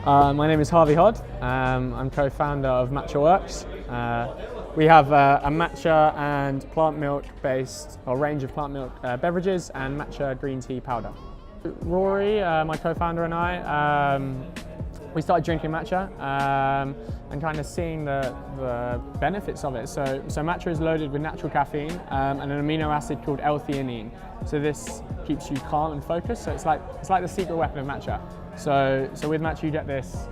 My name is Harvey Hodd. I'm co-founder of MatchaWorks. We have a matcha and plant milk based, or range of plant milk beverages and matcha green tea powder. Rory, my co-founder, and I, we started drinking matcha and kind of seeing the benefits of it. So matcha is loaded with natural caffeine and an amino acid called L-theanine. So this keeps you calm and focused. So it's like the secret weapon of matcha. So with matcha you get this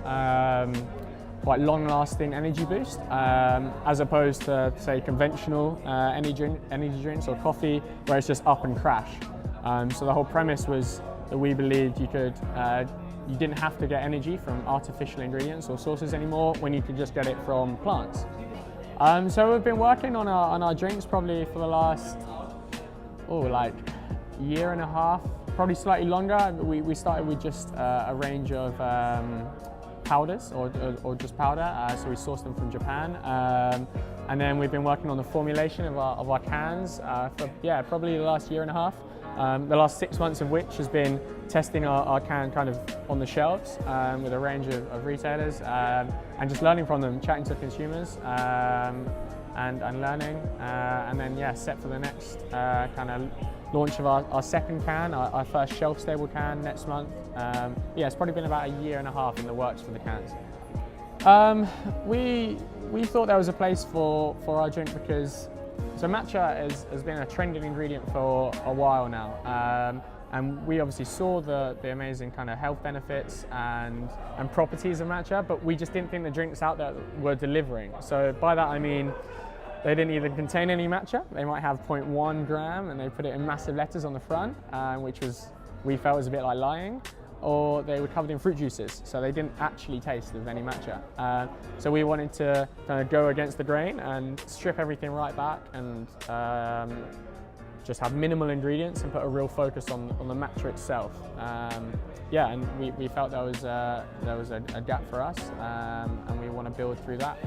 quite long-lasting energy boost, as opposed to, say, conventional energy drinks or coffee, where it's just up and crash. So the whole premise was that we believed you didn't have to get energy from artificial ingredients or sources anymore when you could just get it from plants. So we've been working on our drinks probably for the last like year and a half, probably slightly longer. We started with just a range of powders or just powder, so we sourced them from Japan, and then we've been working on the formulation of our cans for probably the last year and a half. The last 6 months of which has been testing our can kind of on the shelves with a range of retailers and just learning from them, chatting to consumers and learning, and then set for the next kind of launch of our second can, our first shelf-stable can next month. It's probably been about a year and a half in the works for the cans. We thought there was a place for our drink because matcha has been a trending ingredient for a while now, and we obviously saw the amazing kind of health benefits and properties of matcha, but we just didn't think the drinks out there were delivering. So by that I mean they didn't even contain any matcha. They might have 0.1 gram and they put it in massive letters on the front, which we felt was a bit like lying. Or they were covered in fruit juices, so they didn't actually taste of any matcha. So we wanted to kind of go against the grain and strip everything right back and just have minimal ingredients and put a real focus on the matcha itself. And we felt there was a gap for us, and we want to build through that.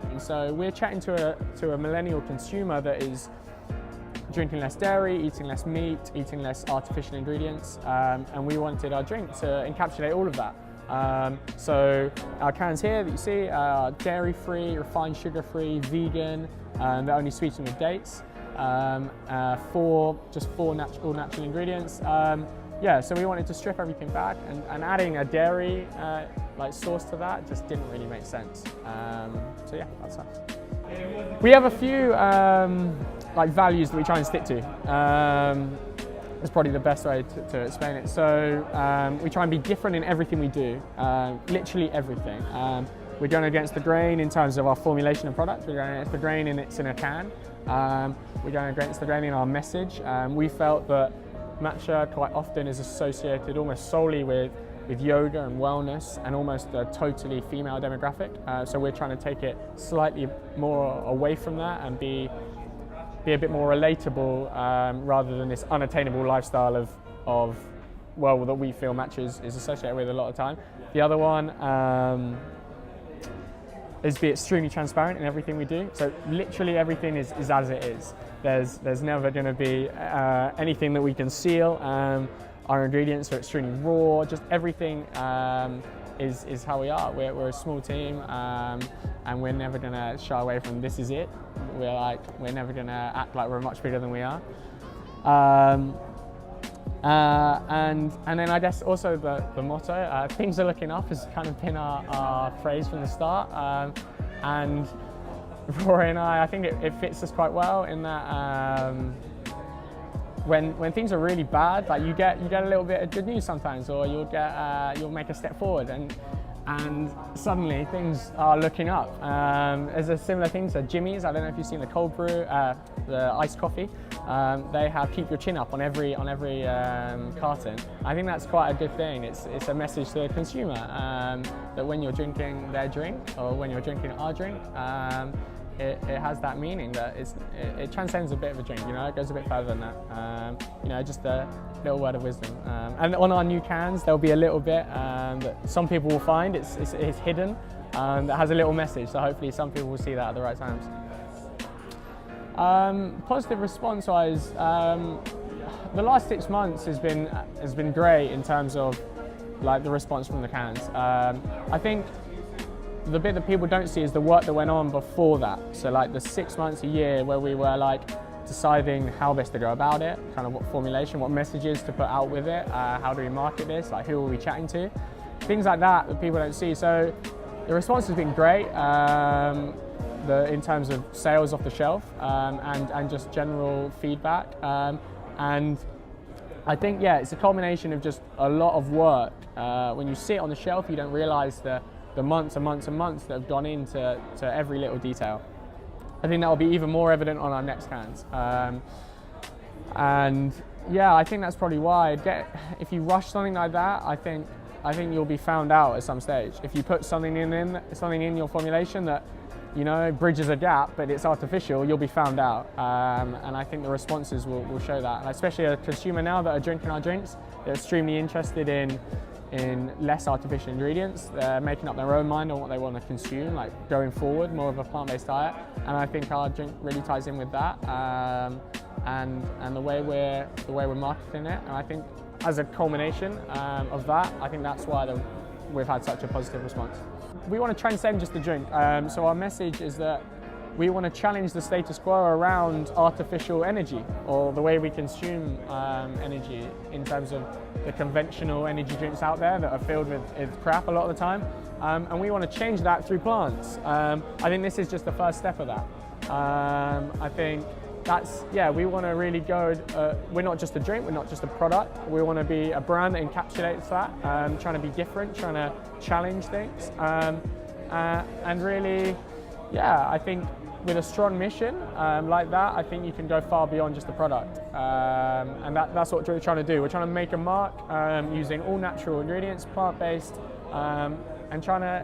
And so we're chatting to a millennial consumer that is drinking less dairy, eating less meat, eating less artificial ingredients, and we wanted our drink to encapsulate all of that. So our cans here that you see are dairy-free, refined sugar-free, vegan, they're only sweetened with dates, four natural ingredients. So we wanted to strip everything back, and adding a dairy sauce to that just didn't really make sense. That's us. We have a few values that we try and stick to. That's probably the best way to explain it. So we try and be different in everything we do, literally everything. We're going against the grain in terms of our formulation of products. We're going against the grain in a can. We're going against the grain in our message. We felt that matcha quite often is associated almost solely with yoga and wellness and almost a totally female demographic. So we're trying to take it slightly more away from that and be a bit more relatable, rather than this unattainable lifestyle of that we feel matcha is associated with a lot of time. The other one is be extremely transparent in everything we do. So literally everything is as it is. There's never going to be anything that we conceal. Our ingredients are extremely raw. Just everything is how we are. We're a small team, and we're never going to shy away from this is it. We're never going to act like we're much bigger than we are. And then I guess also the motto, things are looking up, has kind of been our phrase from the start. And Rory and I think it fits us quite well in that when things are really bad, you get a little bit of good news sometimes, or you'll make a step forward and suddenly things are looking up. There's a similar thing to Jimmy's. I don't know if you've seen the cold brew, the iced coffee. They have keep your chin up on every carton. I think that's quite a good thing. It's a message to the consumer that when you're drinking their drink or when you're drinking our drink, it has that meaning that it transcends a bit of a drink. It goes a bit further than that. Just a little word of wisdom. And on our new cans, there'll be a little bit that some people will find it's hidden, that has a little message. So hopefully some people will see that at the right times. Positive response-wise, the last 6 months has been great in terms of like the response from the cans. I think the bit that people don't see is the work that went on before that. So like the 6 months, a year where we were like deciding how best to go about it, kind of what formulation, what messages to put out with it, how do we market this, like who are we chatting to, things like that that people don't see. So the response has been great in terms of sales off the shelf and just general feedback. And I think, yeah, it's a culmination of just a lot of work. When you see it on the shelf, you don't realize the months and months and months that have gone into every little detail. I think that will be even more evident on our next cans. And yeah, I think that's probably why. If you rush something like that, I think you'll be found out at some stage. If you put something in your formulation that, you know, bridges a gap, but it's artificial, you'll be found out. And I think the responses will show that. And especially a consumer now that are drinking our drinks, they're extremely interested in less artificial ingredients. They're making up their own mind on what they want to consume, like going forward, more of a plant-based diet. And I think our drink really ties in with that, and the way we're marketing it. And I think as a culmination of that, I think that's why we've had such a positive response. We want to transcend just the drink. So our message is that we want to challenge the status quo around artificial energy, or the way we consume energy, in terms of the conventional energy drinks out there that are filled with crap a lot of the time. And we want to change that through plants. I think this is just the first step of that. I think we want to really go, we're not just a drink, we're not just a product, we want to be a brand that encapsulates that, trying to be different, trying to challenge things, and really, yeah, I think with a strong mission like that, I think you can go far beyond just the product, and that's what we're trying to do. We're trying to make a mark using all natural ingredients, plant-based, and trying to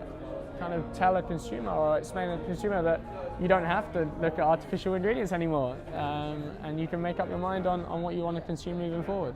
kind of tell a consumer or explain to the consumer that you don't have to look at artificial ingredients anymore, and you can make up your mind on what you want to consume moving forward.